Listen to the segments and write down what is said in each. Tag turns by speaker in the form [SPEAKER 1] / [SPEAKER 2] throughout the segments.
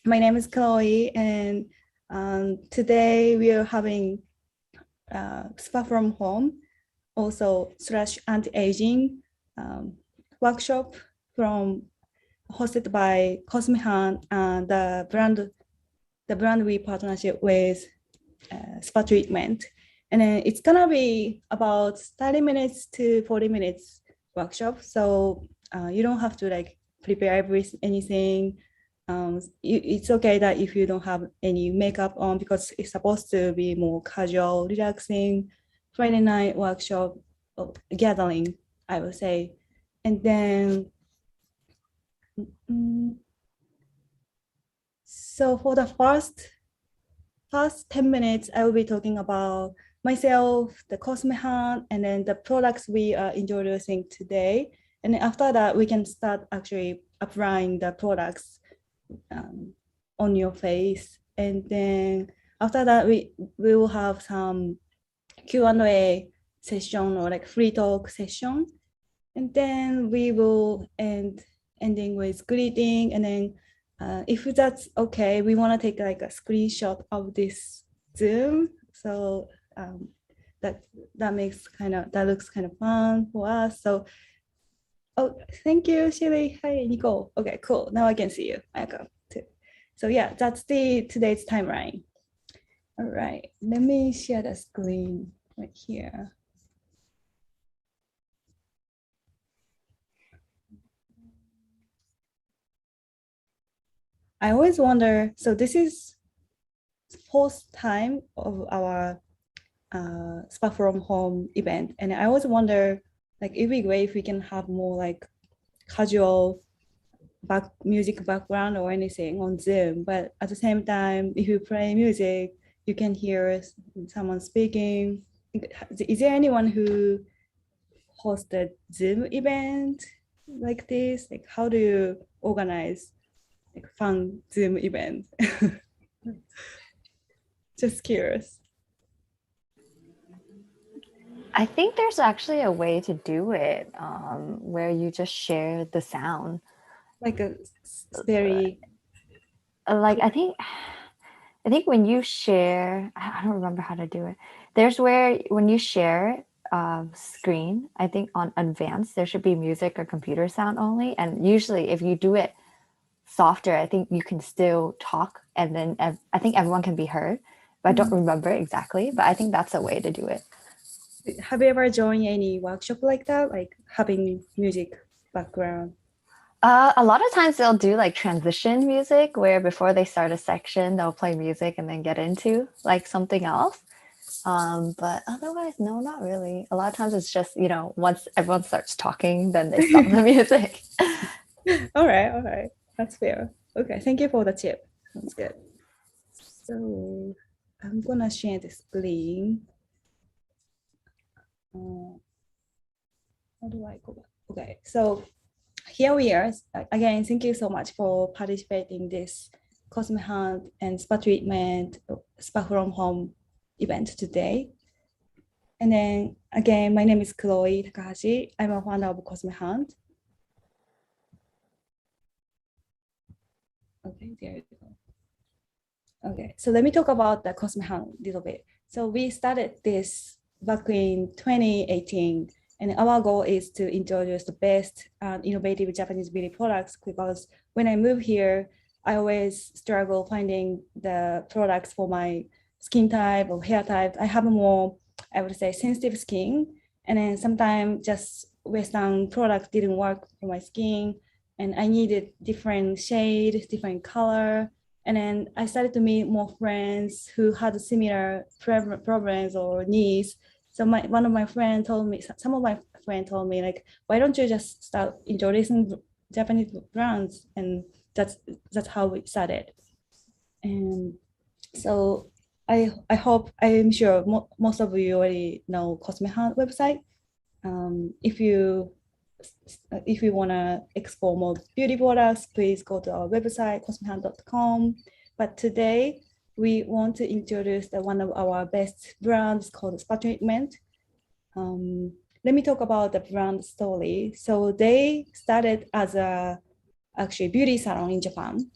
[SPEAKER 1] my name is Chloe, and today we are having spa from home, also / anti-aging workshop hosted by Cosme and the brand we partnership with spa treatment. And then it's gonna be about 30 minutes to 40 minutes workshop. So you don't have to like prepare anything. It's okay that if you don't have any makeup on, because it's supposed to be more casual, relaxing Friday night workshop gathering, I would say. And then, so for the first 10 minutes, I will be talking about myself, the Cosme hand, and then the products we are introducing today. And then after that, we can start actually applying the products on your face. And then after that, we will have some Q&A session or like free talk session. And then we will ending with greeting. And then if that's okay, we want to take like a screenshot of this Zoom. So that looks kind of fun for us. So, oh, thank you, Shirley. Hi, Nicole. Okay, cool. Now I can see you. I got too. So yeah, that's today's timeline. All right, let me share the screen right here. I always wonder, so this is fourth time of our spa from home event. And I always wonder, like, it'd be great if we can have more like casual music background or anything on Zoom. But at the same time, if you play music, you can hear someone speaking. Is there anyone who hosted Zoom event like this? Like, how do you organize like fun Zoom event? Just curious.
[SPEAKER 2] I think there's actually a way to do it where you just share the sound.
[SPEAKER 1] Like a very
[SPEAKER 2] like I think when you share, I don't remember how to do it. There's where when you share screen, I think on advanced there should be music or computer sound only, and usually if you do it softer, I think you can still talk, and then I think everyone can be heard. But I don't remember exactly, but I think that's a way to do it.
[SPEAKER 1] Have you ever joined any workshop like that, like having music background?
[SPEAKER 2] A lot of times they'll do like transition music where before they start a section, they'll play music and then get into like something else. But otherwise, no, not really. A lot of times it's just, once everyone starts talking, then they stop the music.
[SPEAKER 1] All right. That's fair. Okay, thank you for the tip. That's good. So I'm gonna share the screen. How do I go back? Okay, so here we are. Again, thank you so much for participating in this Cosme Hunt and Spa Treatment Spa from Home event today. And then again, my name is Chloe Takahashi. I'm a founder of Cosme Hunt. Okay, there you go. Okay, so let me talk about the Cosme Hunt a little bit. So we started this back in 2018. And our goal is to introduce the best innovative Japanese beauty products, because when I moved here, I always struggle finding the products for my skin type or hair type. I have a more, I would say, sensitive skin. And then sometimes just Western product didn't work for my skin. And I needed different shade, different color. And then I started to meet more friends who had similar problems or needs. So one of my friends told me, some of my friends told me, like, why don't you just start introducing Japanese brands? And that's how we started. And so I'm sure most of you already know Cosme Hunt website. If you want to explore more beauty products, please go to our website, cosmehunt.com. But today, we want to introduce one of our best brands called Spa Treatment. Let me talk about the brand story. So they started as a actually beauty salon in Japan.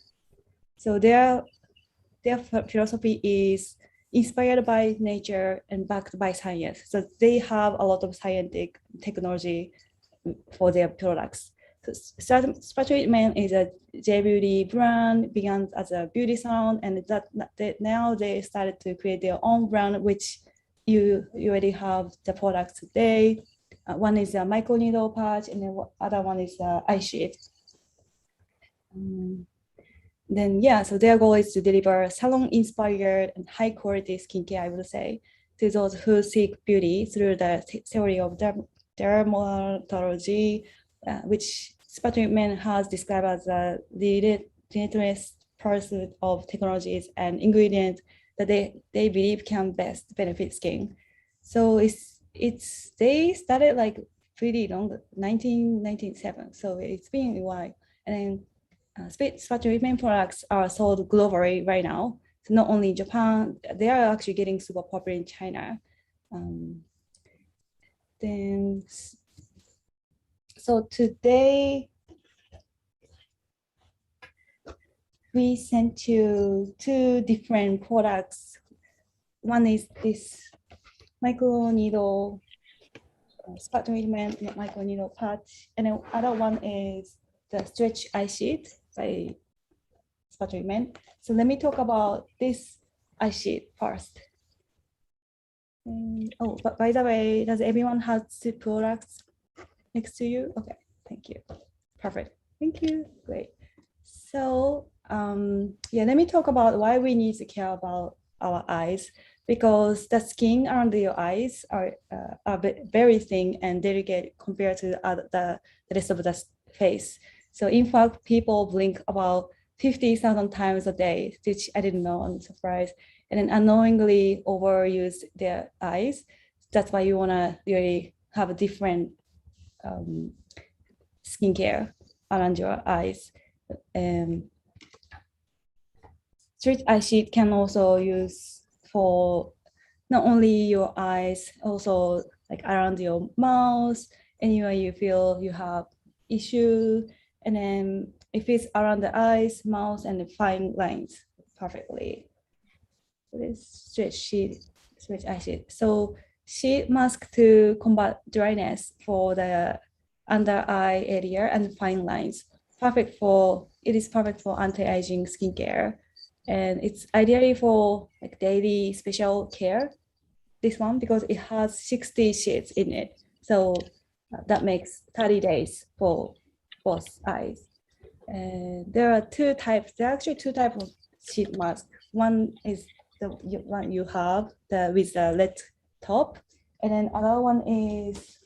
[SPEAKER 1] So their philosophy is inspired by nature and backed by science. So they have a lot of scientific technology for their products. So Spa Treatment is a J Beauty brand, began as a beauty salon, and now they started to create their own brand, which you already have the products today. One is a micro needle patch, and the other one is iSheet. Then yeah, so their goal is to deliver salon-inspired and high-quality skincare, I would say, to those who seek beauty through the theory of dermatology, which Spa Treatment has described as a relentless pursuit of technologies and ingredients that they believe can best benefit skin. So they started like pretty long, 1997. So it's been a while, and then Spa Treatment products are sold globally right now. So not only in Japan, they are actually getting super popular in China. Then, so today we sent you two different products. One is this micro needle Spa Treatment micro needle patch, and the other one is the stretch iSheet by Spa Treatment. So let me talk about this iSheet first. Oh, but by the way, does everyone have two products next to you? Okay, thank you. Perfect. Thank you. Great. So yeah, let me talk about why we need to care about our eyes, because the skin around your eyes are very thin and delicate compared to the rest of the face. So in fact, people blink about 50,000 times a day, which I didn't know, I'm surprised, and then unknowingly overuse their eyes. That's why you wanna really have a different skincare around your eyes. Street eye sheet can also use for not only your eyes, also like around your mouth, anywhere you feel you have issue, and then if it's around the eyes, mouth, and the fine lines perfectly. So this stretch eye sheet. So sheet mask to combat dryness for the under eye area and fine lines. It is perfect for anti-aging skincare, and it's ideally for like daily special care. This one, because it has 60 sheets in it, so that makes 30 days for both eyes. And there are two types. There are actually two types of sheet mask. One is the one you have with the red top, and then another one is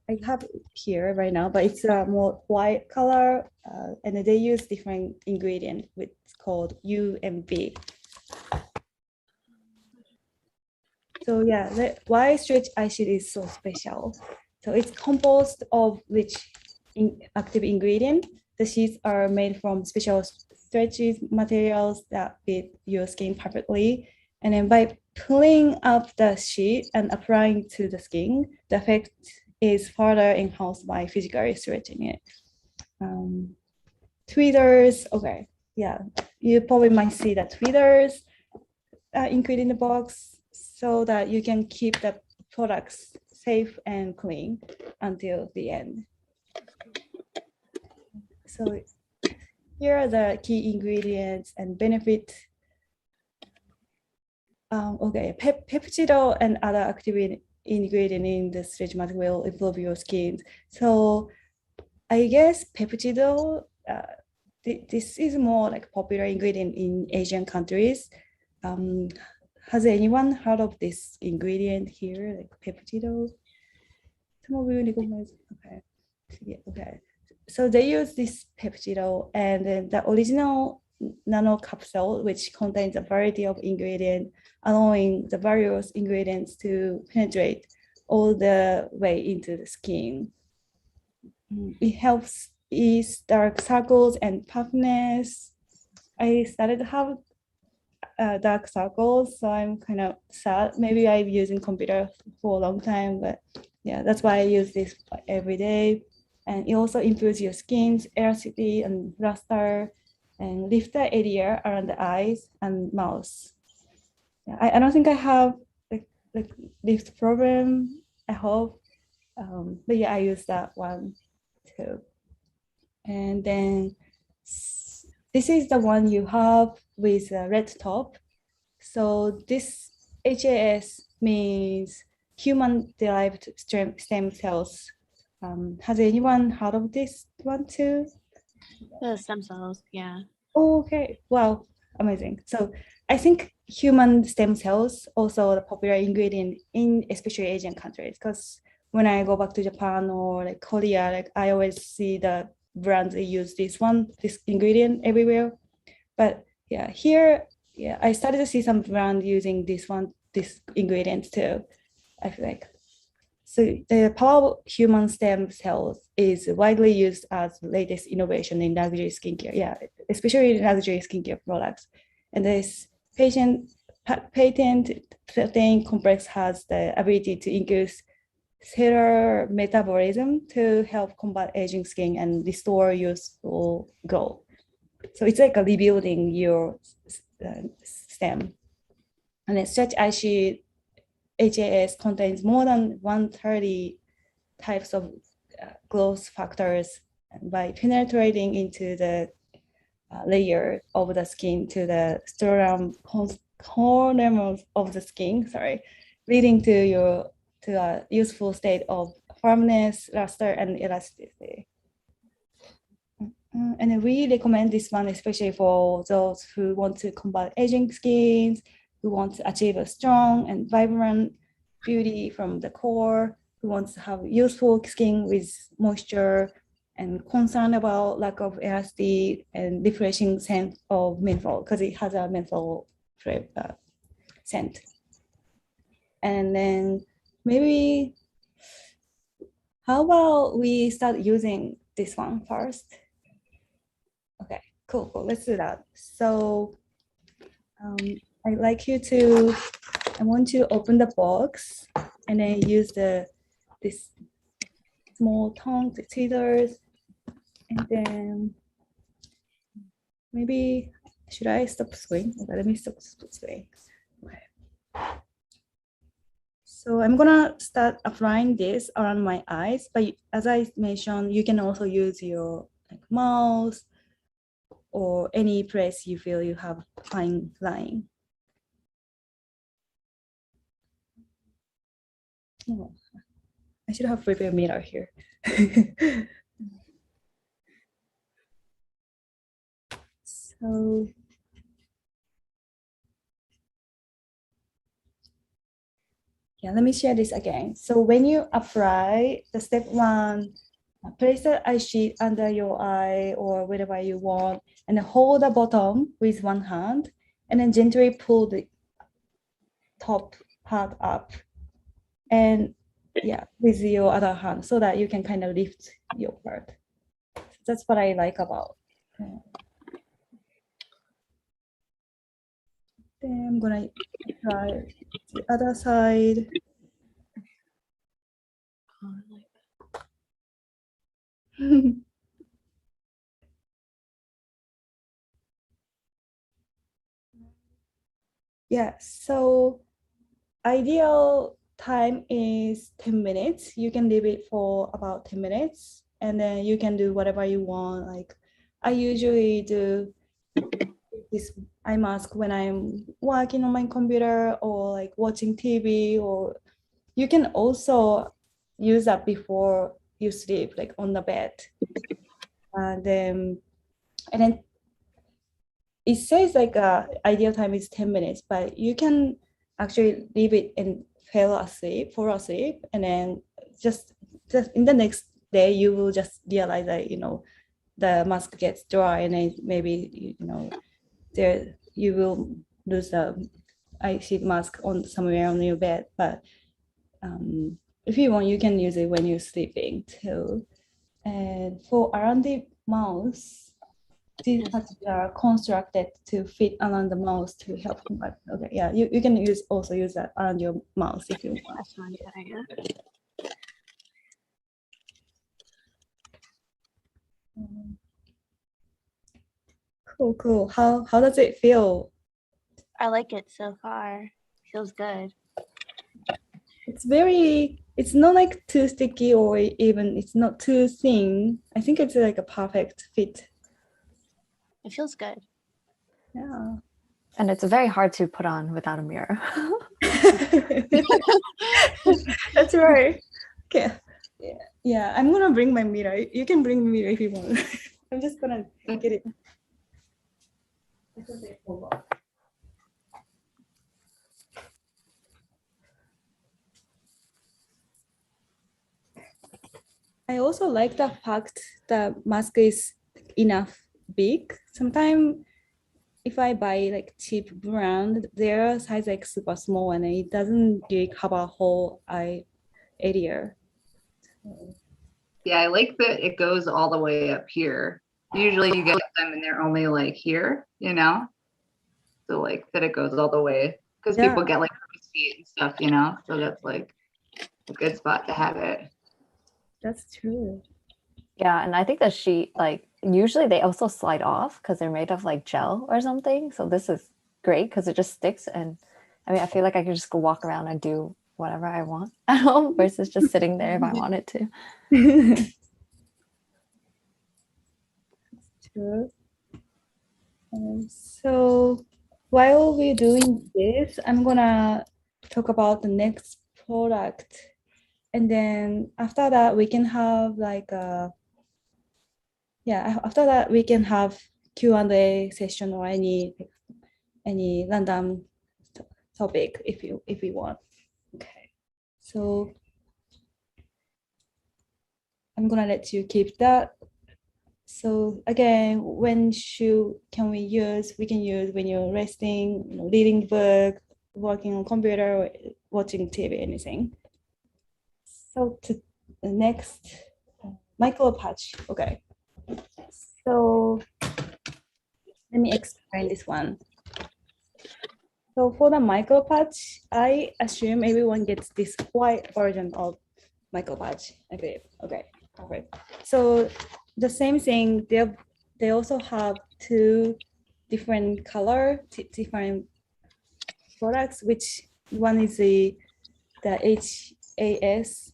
[SPEAKER 1] I have it here right now, but it's a more white color, and they use different ingredient, which is called U and V. So yeah, why stretch eye sheet is so special. So it's composed of rich active ingredient. The sheets are made from special stretchy materials that fit your skin perfectly. And then by pulling up the sheet and applying to the skin, the effect is further enhanced by physically stretching it. Tweezers, okay, yeah, you probably might see the tweezers included in the box so that you can keep the products safe and clean until the end. So here are the key ingredients and benefits. Okay, peptidol and other active ingredient in the stretch mask will improve your skin. So I guess peptidol, this is more like popular ingredient in Asian countries. Has anyone heard of this ingredient here, like peptidol? Some of you recognize. Okay, yeah, okay. So they use this peptidol, and then the original nano capsule, which contains a variety of ingredients, allowing the various ingredients to penetrate all the way into the skin. It helps ease dark circles and puffiness. I started to have dark circles, so I'm kind of sad. Maybe I've been using computer for a long time, but yeah, that's why I use this every day. And it also improves your skin's elasticity and luster. lift the area around the eyes and mouth. Yeah, I don't think I have like lift problem, I hope. But yeah, I use that one too. And then this is the one you have with a red top. So this HAS means human-derived stem cells. Has anyone heard of this one too?
[SPEAKER 3] The stem cells, yeah.
[SPEAKER 1] Oh, okay, wow, amazing. So I think human stem cells also the popular ingredient in especially Asian countries, because when I go back to Japan or like Korea, like I always see the brands that use this ingredient everywhere. But yeah, here, yeah, I started to see some brand using this ingredient too, I feel like. So the power of human stem cells is widely used as the latest innovation in luxury skincare. Yeah, especially in luxury skincare products. And this patent protein complex has the ability to increase cellular metabolism to help combat aging skin and restore youthful glow. So it's like a rebuilding your stem. And then such iSheet HAS contains more than 130 types of growth factors. And by penetrating into the layer of the skin to the corners of the skin, leading to a useful state of firmness, luster, and elasticity. And we recommend this one especially for those who want to combat aging skins, who want to achieve a strong and vibrant beauty from the core, who wants to have useful skin with moisture, and concerned about lack of elasticity and refreshing scent of menthol, because it has a menthol scent. And then maybe, how about we start using this one first? Okay, cool. Let's do that. So I want to open the box and then use this small tongue scissors, and then maybe, should I stop screen? Okay, let me stop screen. Okay. So I'm gonna start applying this around my eyes, but as I mentioned, you can also use your mouth or any place you feel you have fine line. Oh, I should have prepared a mirror here. So yeah, let me share this again. So when you apply the step one, place the eye sheet under your eye or wherever you want, and hold the bottom with one hand, and then gently pull the top part up, and yeah, with your other hand, so that you can kind of lift your part. That's what I like about. Then I'm gonna try the other side. Yeah, so ideal time is 10 minutes. You can leave it for about 10 minutes, and then you can do whatever you want. Like I usually do this eye mask when I'm working on my computer or like watching TV, or you can also use that before you sleep, like on the bed. And then it says like ideal time is 10 minutes, but you can actually leave it and fall asleep, and then just in the next day you will just realize that the mask gets dry, and then maybe there you will lose the iSheet mask on somewhere on your bed. But if you want, you can use it when you're sleeping too. And for around the mouse, these parts are constructed to fit around the mouse to help combat. Okay, yeah, you can also use that around your mouse if you want.
[SPEAKER 3] That's fine.
[SPEAKER 1] Cool. How does it feel?
[SPEAKER 3] I like it so far. Feels good.
[SPEAKER 1] It's not like too sticky or even it's not too thin. I think it's like a perfect fit.
[SPEAKER 3] It feels good.
[SPEAKER 1] Yeah.
[SPEAKER 2] And it's very hard to put on without a mirror.
[SPEAKER 1] That's right. Okay. Yeah, I'm gonna bring my mirror. You can bring the mirror if you want. I'm just gonna get it. I also like the fact the mask is enough big. Sometimes if I buy like cheap brand, their size like super small and it doesn't really cover whole eye area.
[SPEAKER 4] Yeah, I like that it goes all the way up here. Usually you get them and they're only like here, you know? So like that it goes all the way because
[SPEAKER 1] Yeah.
[SPEAKER 4] people get like feet and stuff, you know? So that's like a good spot to have it.
[SPEAKER 1] That's true.
[SPEAKER 2] Yeah, and I think the sheet, like usually they also slide off because they're made of like gel or something. So this is great because it just sticks. And I mean, I feel like I can just go walk around and do whatever I want at home versus just sitting there if I wanted to.
[SPEAKER 1] True. So while we're doing this, I'm gonna talk about the next product. And then after that, we can have like after that we can have Q&A session or any random topic if you want. Okay. So I'm gonna let you keep that. So again, can we use? We can use when you're resting, reading book, working on computer, or watching TV, anything. So to the next micro patch. Okay. So let me explain this one. So for the micro patch, I assume everyone gets this white version of micro patch. Okay. Perfect. So the same thing, they also have two different different products, which one is the HAS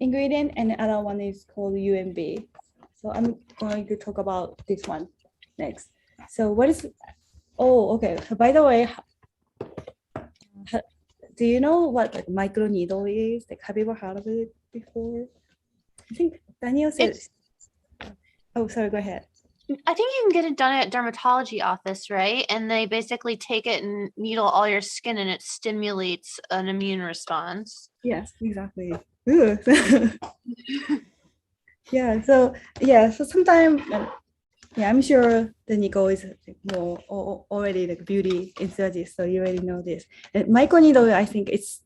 [SPEAKER 1] ingredient and the other one is called UMB. So I'm going to talk about this one next. So okay. By the way, do you know what like micro needle is? Like, have you ever heard of it before? I think Daniel said. Oh, sorry, go ahead.
[SPEAKER 3] I think you can get it done at dermatology office, right? And they basically take it and needle all your skin and it stimulates an immune response.
[SPEAKER 1] Yes, exactly. So sometimes I'm sure the Nico is more already like beauty enthusiast, so you already know this. And micro needle, I think it's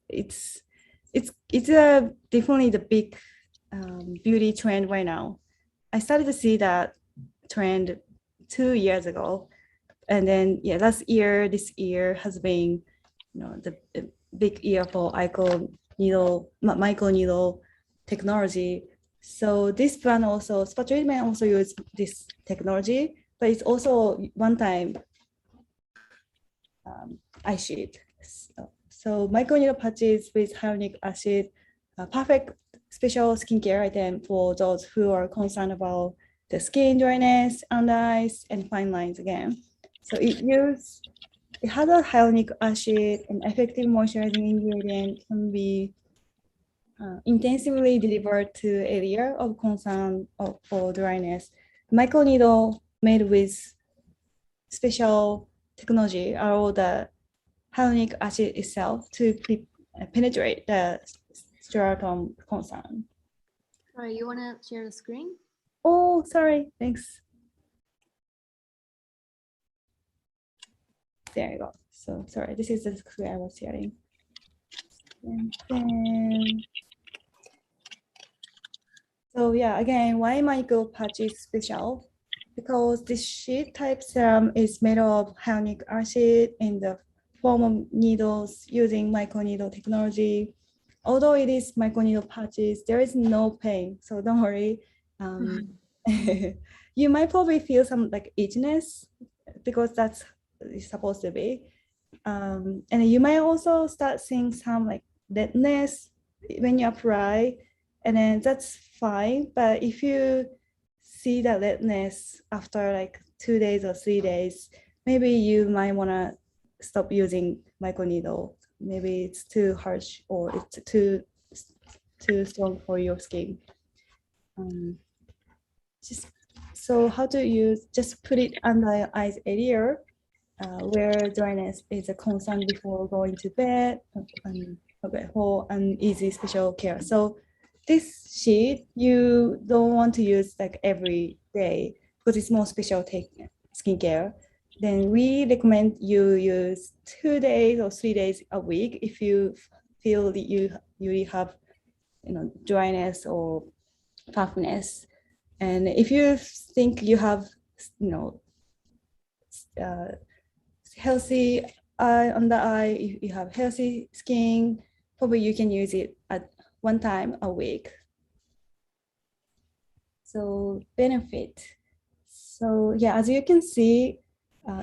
[SPEAKER 1] definitely the big beauty trend right now. I started to see that trend 2 years ago, and then this year has been the big year for micro needle technology. So this brand also, spa treatment also use this technology, but it's also one time iSheet. So micro needle patches with hyaluronic acid, perfect special skincare item for those who are concerned about the skin dryness, under eyes, and fine lines again. So it has a hyaluronic acid, and effective moisturizing ingredient can be intensively delivered to area of concern for dryness. Microneedle made with special technology allow the hyaluronic acid itself to penetrate the stratum concern.
[SPEAKER 5] All right, you want to share the screen?
[SPEAKER 1] Oh, sorry. Thanks. There you go. So sorry, this is the screen I was sharing. And then, so yeah, again, why micro patch is special? Because this sheet type serum is made of hyaluronic acid in the form of needles using microneedle technology. Although it is microneedle patches, there is no pain, so don't worry. You might probably feel some like itchiness because that's it's supposed to be. And you might also start seeing some like redness when you apply, and then that's fine. But if you see the redness after like 2 days or 3 days, maybe you might want to stop using microneedle. Maybe it's too harsh or it's too strong for your skin. Just so how to use, just put it under your eyes area where dryness is a concern before going to bed, okay, for an easy special care. So this sheet you don't want to use like every day because it's more special skincare. Then we recommend you use 2 days or 3 days a week if you feel that you have dryness or puffiness. And if you think you have healthy eye on the eye, if you have healthy skin, probably you can use it at one time a week. So benefit. So yeah, as you can see,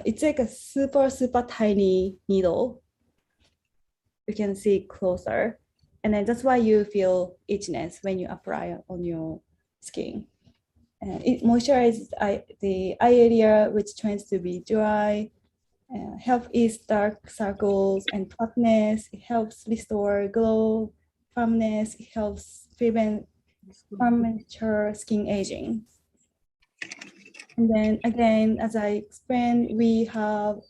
[SPEAKER 1] it's like a super tiny needle. You can see closer, and then that's why you feel itchiness when you apply on your skin. And it moisturizes the eye area, which tends to be dry. Help ease dark circles and puffiness. It helps restore glow, firmness. It helps prevent premature skin aging. And then again, as I explained, we have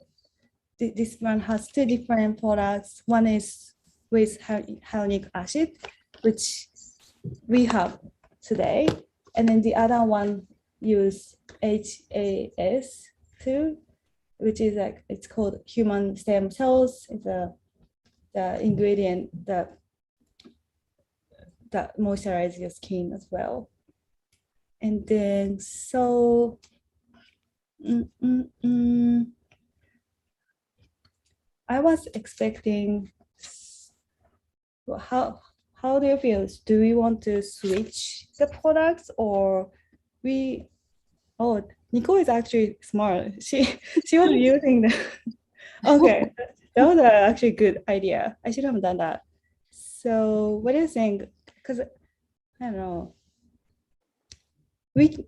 [SPEAKER 1] this one has 2 different products. One is with hyaluronic acid, which we have today, and then the other one use HAS2, which is like, it's called human stem cells. It's the ingredient that moisturizes your skin as well. And then so I was expecting, how do you feel? Do we want to switch the products, or we? Oh, Nicole is actually smart. She was using the. Okay, that was actually a good idea. I should have done that. So what do you think? Because I don't know.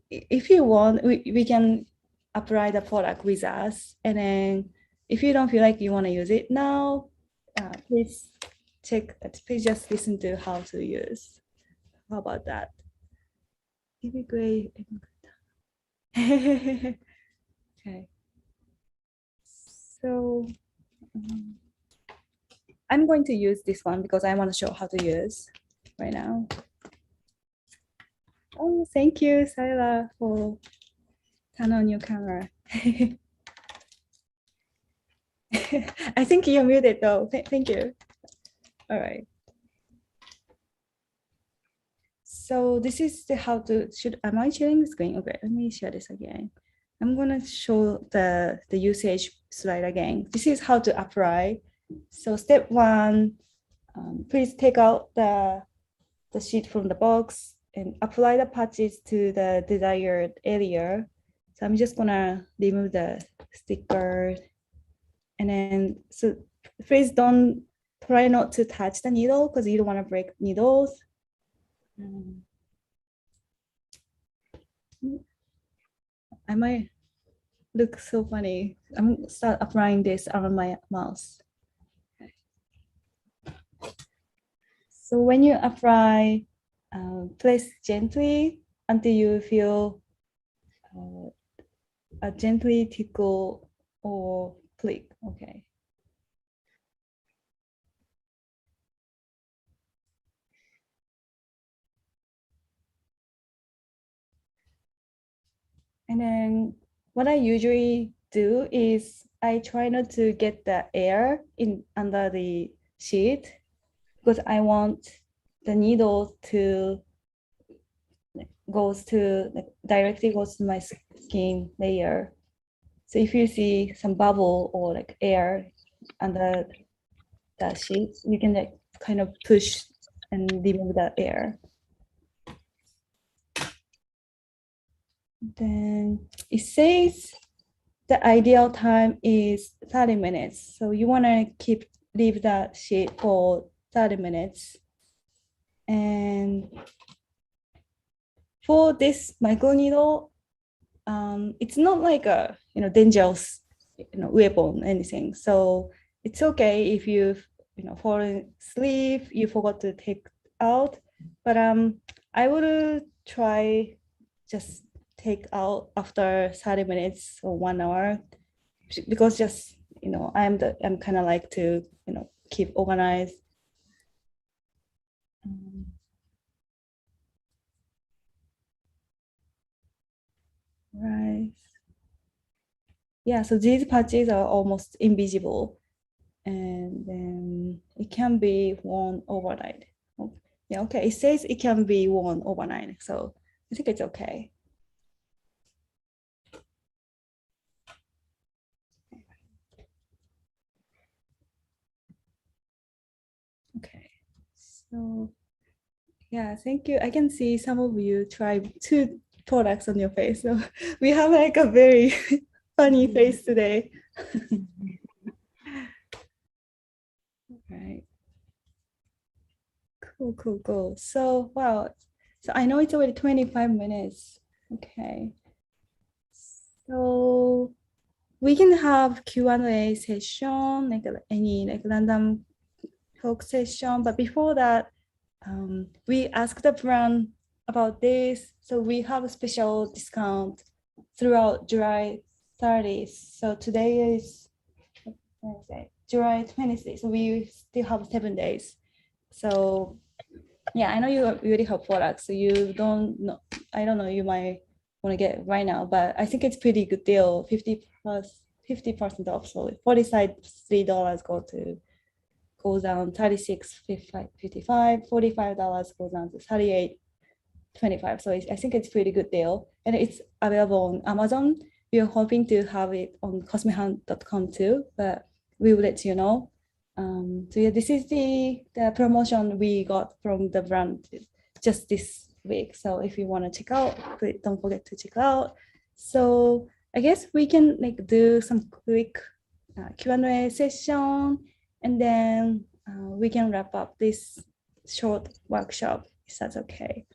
[SPEAKER 1] If you want, we can apply the product with us, and then if you don't feel like you want to use it now, please just listen to how to use. How about that? It'd be great. Okay. So I'm going to use this one because I want to show how to use right now. Oh, thank you, Sarah, for turn on your camera. I think you're muted though. Thank you. All right. So this is the how to, am I sharing the screen? Okay, let me share this again. I'm gonna show the usage slide again. This is how to apply. So step 1, please take out the sheet from the box and apply the patches to the desired area. So I'm just gonna remove the sticker, and then so please don't try not to touch the needle because you don't want to break needles. I might look so funny. I'm gonna start applying this on my mouse. Okay. So when you apply, place gently until you feel a gently tickle or click. Okay. And then what I usually do is I try not to get the air in under the sheet because I want the needle to directly goes to my skin layer. So if you see some bubble or like air under the sheet, you can like kind of push and remove the air. Then it says the ideal time is 30 minutes. So you want to leave that sheet for 30 minutes. And for this microneedle, it's not like a dangerous weapon, anything. So it's okay if you've fallen asleep, you forgot to take out. But I would try just take out after 30 minutes or 1 hour, because just I'm kind of like to keep organized. Right. Yeah, so these patches are almost invisible, and then it can be worn overnight. Oh, yeah, okay. It says it can be worn overnight, so I think it's okay. Okay, so yeah, thank you. I can see some of you try 2 products on your face, so we have like a very funny face today. Right. Cool. So, wow. So I know it's already 25 minutes. Okay. So we can have Q&A session, like any random talk session. But before that, we asked the brand about this. So we have a special discount throughout July 30th. So today is July 26th. So we still have 7 days. So yeah, I know you really have products, so you don't know. I don't know, you might want to get it right now, but I think it's pretty good deal. 50% off. So $43 goes down $36.55, $45 goes down to $38.25. So I think it's pretty good deal, and it's available on Amazon. We are hoping to have it on cosmehunt.com too, but we will let you know. So yeah, this is the promotion we got from the brand just this week. So if you want to check out, please don't forget to check out. So I guess we can do some quick Q&A session, and then we can wrap up this short workshop, if that's okay.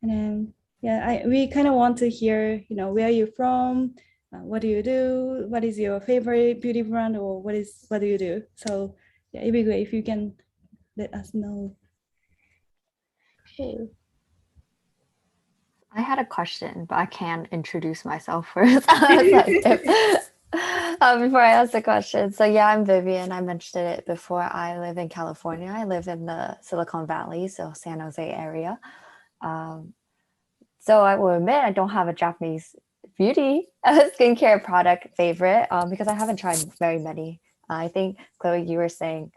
[SPEAKER 1] And then yeah, we kind of want to hear where you're from, what do you do, what is your favorite beauty brand, or what do you do. So yeah, it'd be great if you can let us know. Cool.
[SPEAKER 2] I had a question, but I can introduce myself first. Before I ask the question. So yeah, I'm Vivian. I mentioned it before. I live in California. I live in the Silicon Valley, so San Jose area. So I will admit I don't have a Japanese beauty skincare product favorite because I haven't tried very many. I think, Chloe, you were saying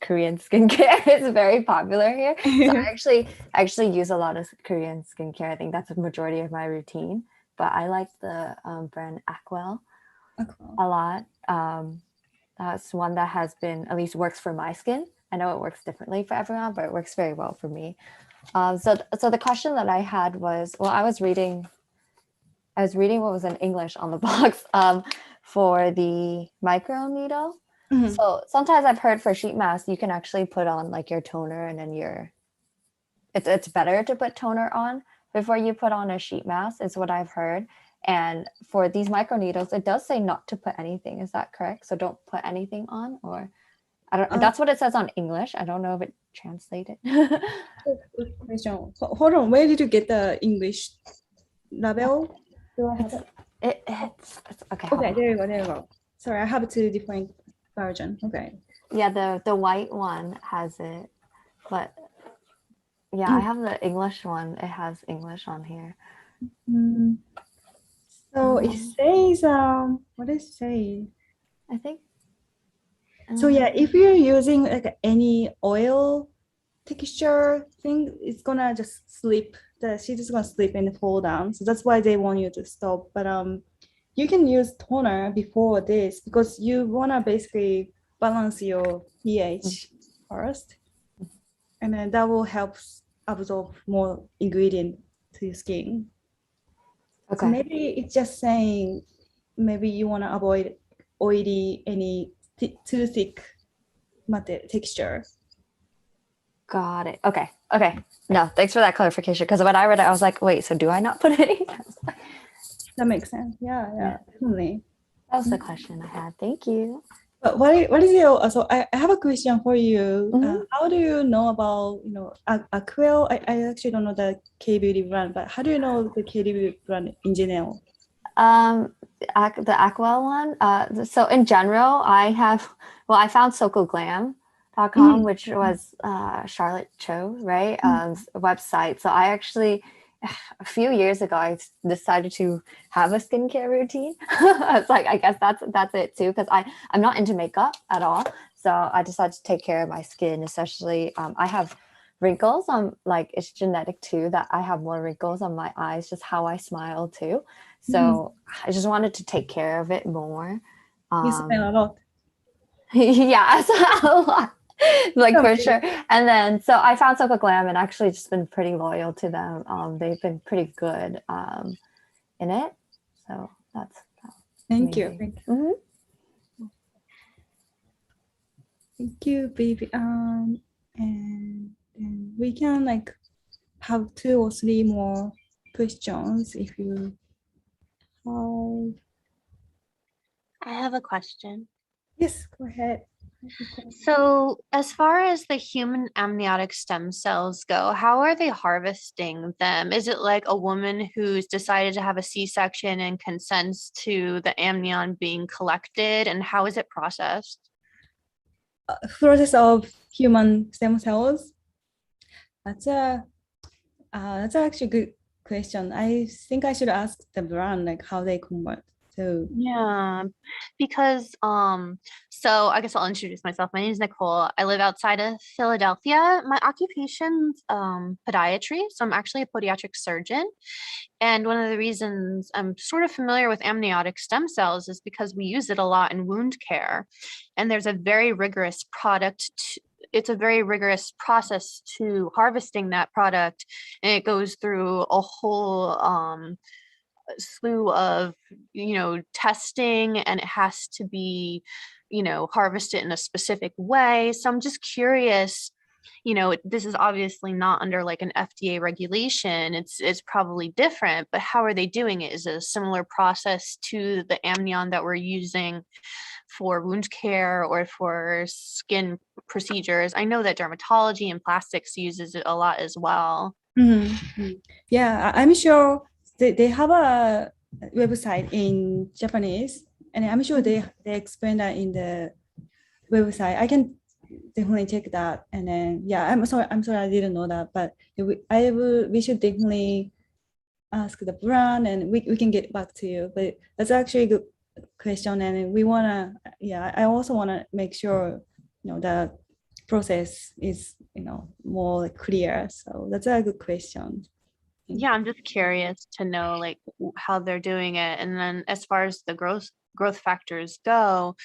[SPEAKER 2] Korean skincare is very popular here. So I actually use a lot of Korean skincare. I think that's the majority of my routine. But I like the brand Aquel a lot. That's one that has been, at least works for my skin. I know it works differently for everyone, but it works very well for me. So the question that I had was, well, I was reading what was in English on the box for the micro needle. Mm-hmm. So sometimes I've heard for sheet masks, you can actually put on like your toner, and then it's better to put toner on before you put on a sheet mask, is what I've heard. And for these micro needles, it does say not to put anything. Is that correct? So don't put anything on, or I don't. That's what it says on English. I don't know if it translated.
[SPEAKER 1] Good question. Hold on. Where did you get the English label?
[SPEAKER 2] It's okay.
[SPEAKER 1] Okay, there you go. Sorry, I have 2 different versions. Okay.
[SPEAKER 2] Yeah, the white one has it, but yeah, I have the English one. It has English on here.
[SPEAKER 1] So it says, what does it say?
[SPEAKER 2] I think.
[SPEAKER 1] So yeah, if you're using like any oil texture thing, it's gonna just slip. The sheet is gonna slip and fall down. So that's why they want you to stop. But you can use toner before this, because you wanna basically balance your pH first, and then that will help absorb more ingredient to your skin. Okay. So maybe it's just saying maybe you want to avoid oily, any too thick texture.
[SPEAKER 2] Got it. Okay. No, thanks for that clarification. Because when I read it, I was like, wait, so do I not put any?
[SPEAKER 1] That makes sense. Yeah, definitely.
[SPEAKER 2] That was the question I had. Thank you.
[SPEAKER 1] But what is your, so I have a question for you.
[SPEAKER 2] Mhm.
[SPEAKER 1] How do you know about, Aquel? I actually don't know the K-beauty brand, but how do you know the K-beauty brand in general?
[SPEAKER 2] The Aqua one. So in general, I found SocoGlam.com, which was Charlotte Cho, right? Website. So I actually, a few years ago, I decided to have a skincare routine. It's like, I guess that's it too, because I'm not into makeup at all. So I decided to take care of my skin, especially I have wrinkles. Like, it's genetic too, that I have more wrinkles on my eyes, just how I smile too. So I just wanted to take care of it more.
[SPEAKER 1] You smell a lot.
[SPEAKER 2] Yeah, a lot. Like, for sure. And then so I found SocoGlam and actually just been pretty loyal to them. They've been pretty good in it. So that's
[SPEAKER 1] Thank you.
[SPEAKER 2] amazing.
[SPEAKER 1] Thank you, baby. And we can like have 2 or 3 more questions if you have.
[SPEAKER 3] I have a question.
[SPEAKER 1] Yes, go ahead.
[SPEAKER 3] So, as far as the human amniotic stem cells go, how are they harvesting them? Is it like a woman who's decided to have a C-section and consents to the amnion being collected, and how is it processed?
[SPEAKER 1] Process of human stem cells. That's actually a good question. I think I should ask the brand like how they convert. So
[SPEAKER 3] Yeah, because so I guess I'll introduce myself. My name is Nicole. I live outside of Philadelphia. My occupation's podiatry, so I'm actually a podiatric surgeon. And one of the reasons I'm sort of familiar with amniotic stem cells is because we use it a lot in wound care. And there's a very rigorous it's a very rigorous process to harvesting that product. And it goes through a whole slew of, testing, and it has to be, harvested in a specific way. So I'm just curious, this is obviously not under like an FDA regulation. It's probably different, but how are they doing it? Is it a similar process to the amnion that we're using for wound care or for skin procedures? I know that dermatology and plastics uses it a lot as well.
[SPEAKER 1] Yeah, I'm sure they have a website in Japanese, and I'm sure they explain that in the website. I can definitely check that. And then I'm sorry I didn't know that, but we should definitely ask the brand, and we can get back to you. But that's actually a good question, and we wanna I also wanna make sure the process is more like clear. So that's a good question.
[SPEAKER 3] Yeah, I'm just curious to know like how they're doing it. And then as far as the growth factors go,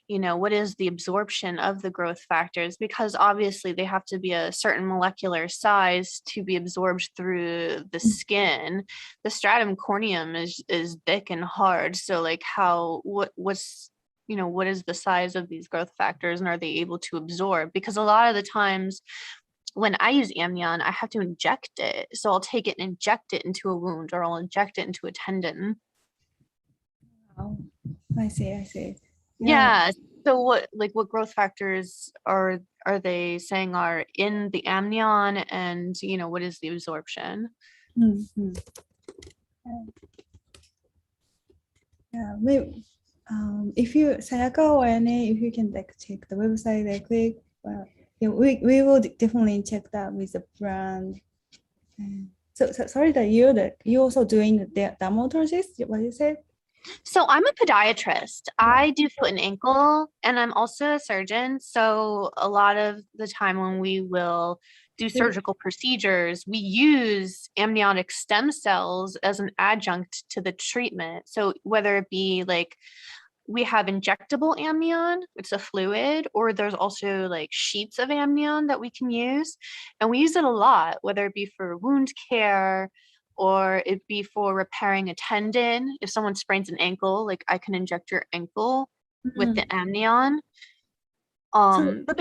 [SPEAKER 3] what is the absorption of the growth factors? Because obviously they have to be a certain molecular size to be absorbed through the skin. The stratum corneum is thick and hard. So like what's what is the size of these growth factors, and are they able to absorb? Because a lot of the times when I use amnion, I have to inject it. So I'll take it and inject it into a wound, or I'll inject it into a tendon.
[SPEAKER 1] Oh, I see.
[SPEAKER 3] Yeah. So what growth factors are they saying are in the amnion, and what is the absorption?
[SPEAKER 1] Yeah, maybe if you Sayaka or Annie, if you can like check the website like quick, we will definitely check that with the brand. So sorry that you also doing the dermatologist, what you said?
[SPEAKER 3] So I'm a podiatrist. I do foot and ankle, and I'm also a surgeon. So a lot of the time when we will do surgical procedures, we use amniotic stem cells as an adjunct to the treatment. So whether it be like we have injectable amnion, it's a fluid, or there's also like sheets of amnion that we can use. And we use it a lot, whether it be for wound care, or it be for repairing a tendon. If someone sprains an ankle, like I can inject your ankle with the amnion. But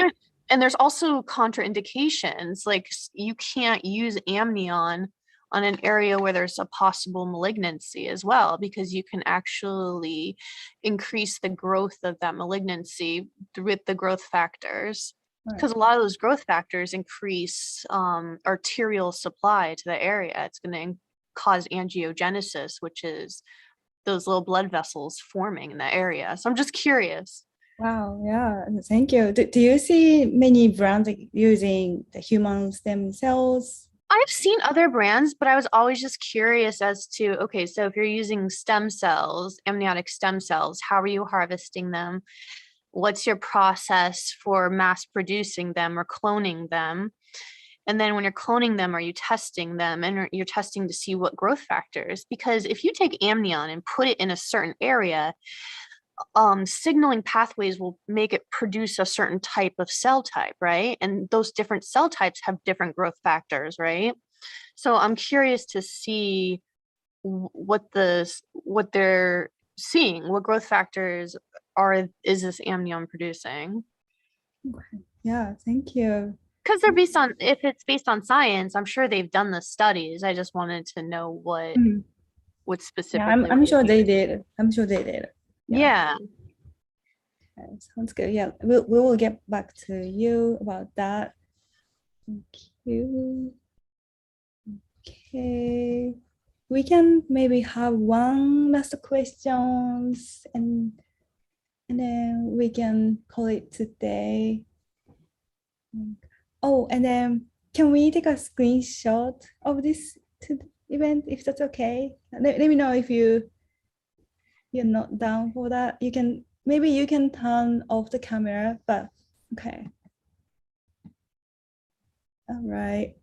[SPEAKER 3] there's also contraindications, like you can't use amnion on an area where there's a possible malignancy as well, because you can actually increase the growth of that malignancy with the growth factors. Because a lot of those growth factors increase arterial supply to the area. It's going to cause angiogenesis, which is those little blood vessels forming in the area. So I'm just curious.
[SPEAKER 1] Wow, yeah, thank you. Do you see many brands like using the human stem cells?
[SPEAKER 3] I've seen other brands, but I was always just curious as to, okay, so if you're using stem cells, amniotic stem cells, how are you harvesting them? What's your process for mass producing them or cloning them? And then when you're cloning them, are you testing them, and you're testing to see what growth factors? Because if you take amnion and put it in a certain area, signaling pathways will make it produce a certain type of cell type, right? And those different cell types have different growth factors, right? So I'm curious to see what they're seeing, what growth factors is this amnion producing?
[SPEAKER 1] Yeah, thank you.
[SPEAKER 3] Because if it's based on science, I'm sure they've done the studies. I just wanted to know what specifically.
[SPEAKER 1] Yeah, I'm sure they did. I'm sure they did.
[SPEAKER 3] Yeah.
[SPEAKER 1] Okay, sounds good. Yeah, we will get back to you about that. Thank you. Okay, we can maybe have one last questions, and then we can call it today. Oh, and then can we take a screenshot of this event if that's okay? Let me know if you're not down for that. Maybe you can turn off the camera, but okay. All right.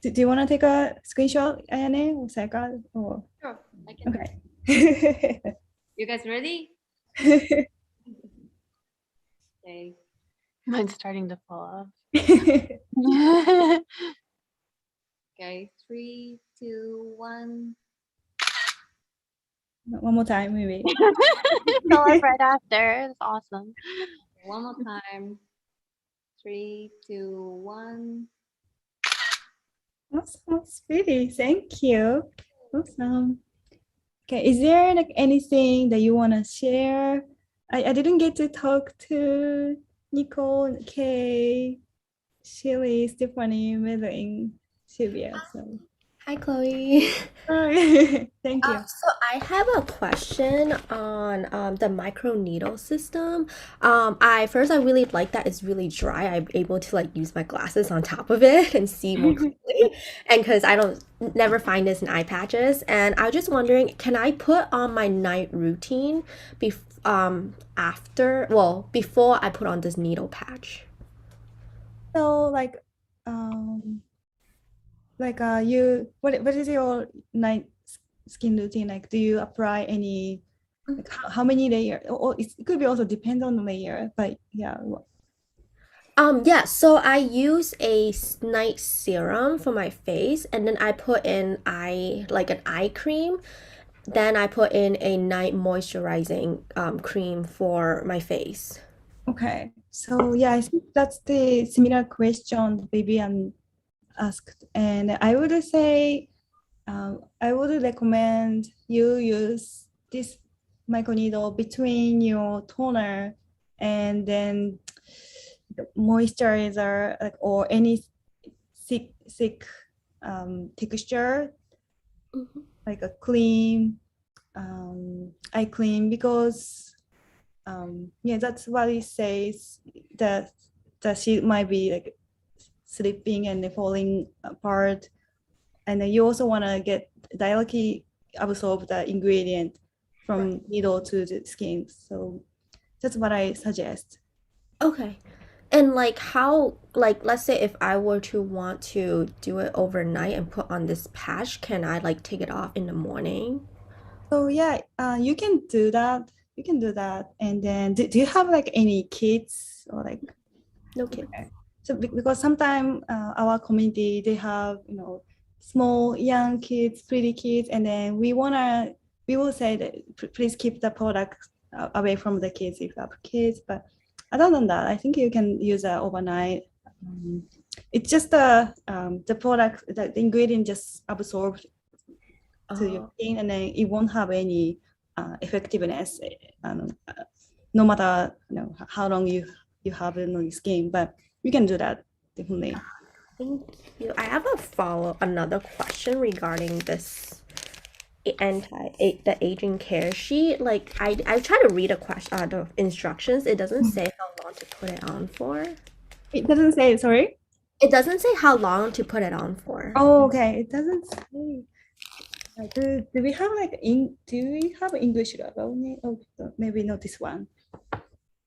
[SPEAKER 1] Do you want to take a screenshot, Ayane or Seka? Or
[SPEAKER 5] Sure, I can.
[SPEAKER 1] okay.
[SPEAKER 5] You guys ready? Okay.
[SPEAKER 3] Mine's starting to fall off.
[SPEAKER 5] Okay. 3, 2, 1.
[SPEAKER 1] One more time, maybe.
[SPEAKER 3] Fell off right after. It's awesome.
[SPEAKER 5] One more time. 3, 2, 1.
[SPEAKER 1] Awesome, sweetie. Thank you. Awesome. Okay, is there like anything that you want to share? I didn't get to talk to Nicole, Kay, Shirley, Stephanie, Madeline, Sylvia. So
[SPEAKER 6] Hi, Chloe.
[SPEAKER 1] thank you.
[SPEAKER 6] So I have a question on the micro needle system. I really like that it's really dry. I'm able to like use my glasses on top of it and see more clearly. And because I don't never find this in eye patches, and I was just wondering, can I put on my night routine before I put on this needle patch?
[SPEAKER 1] So what is your night skin routine like? Do you apply any like how many layer, or it could be also depend on the layer, but yeah.
[SPEAKER 6] Yeah, so I use a night serum for my face, and then I put in an eye cream. Then I put in a night moisturizing cream for my face.
[SPEAKER 1] Okay, so yeah, I think that's the similar question Vivian asked, and I would say I would recommend you use this microneedle between your toner and then the moisturizer, like, or any thick texture, like a cream, eye cream, because yeah, that's what it says, that sheet might be like slipping and falling apart, and then you also want to get directly absorb the ingredient from needle to the skin. So that's what I suggest.
[SPEAKER 6] Okay. And let's say if I were to want to do it overnight and put on this patch, can I like take it off in the morning?
[SPEAKER 1] So yeah, you can do that. You can do that. And then do you have like any kids or like?
[SPEAKER 6] No kids.
[SPEAKER 1] So because sometimes our community, they have small young kids, pretty kids, and then we will say that please keep the product away from the kids if you have kids. But other than that, I think you can use it overnight. It's just the product, the ingredient just absorbed to your skin, and then it won't have any effectiveness no matter how long you have it on your skin. But you can do that definitely.
[SPEAKER 6] Thank you. I have another question regarding this the aging care sheet. Like I try to read the instructions. It doesn't say how long to put it on for.
[SPEAKER 1] It doesn't say, sorry?
[SPEAKER 6] It doesn't say how long to put it on for.
[SPEAKER 1] Oh, okay. It doesn't say. Do we have English logo? Oh, maybe not this one.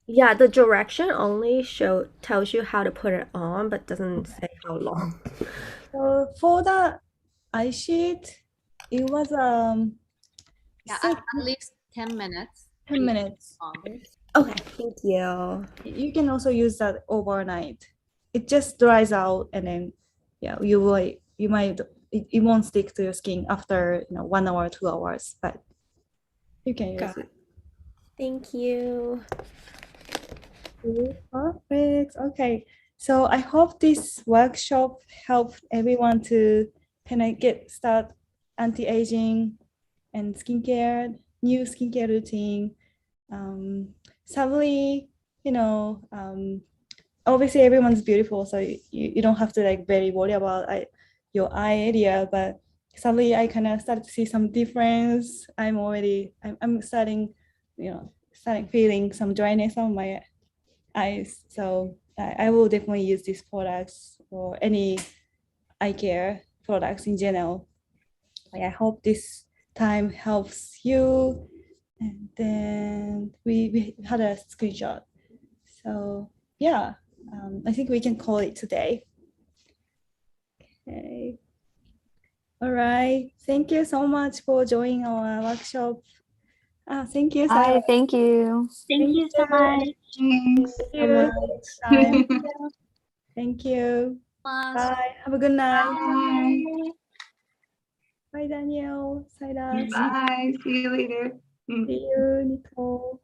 [SPEAKER 6] Yeah, the direction only tells you how to put it on, but doesn't say how long.
[SPEAKER 1] So for the iSheet, it was
[SPEAKER 5] Yeah,
[SPEAKER 1] six-
[SPEAKER 5] at least 10 minutes.
[SPEAKER 1] 10 minutes.
[SPEAKER 6] Okay, thank you.
[SPEAKER 1] You can also use that overnight. It just dries out, and then it won't stick to your skin after 1 hour, 2 hours, but you can use
[SPEAKER 6] Got
[SPEAKER 1] it.
[SPEAKER 6] Thank you.
[SPEAKER 1] Perfect. Okay. So I hope this workshop helped everyone to kind of start anti-aging and new skincare routine. Sadly, obviously everyone's beautiful, so you don't have to very worry about your eye area, but sadly I kind of started to see some difference. I'm starting feeling some dryness on my eyes, so I will definitely use these products or any eye care products in general. I hope this time helps you. And then we had a screenshot, so yeah, I think we can call it today. Okay. All right. Thank you so much for joining our workshop. Thank you,
[SPEAKER 2] Hi,
[SPEAKER 1] Sarah.
[SPEAKER 2] thank you.
[SPEAKER 3] Thank you so much.
[SPEAKER 4] Thanks.
[SPEAKER 1] Thank you. Time. Thank you. Bye. Have a good night.
[SPEAKER 4] Bye.
[SPEAKER 1] Bye, Daniel. Silas.
[SPEAKER 4] Bye. See you later.
[SPEAKER 1] See you, Nicole.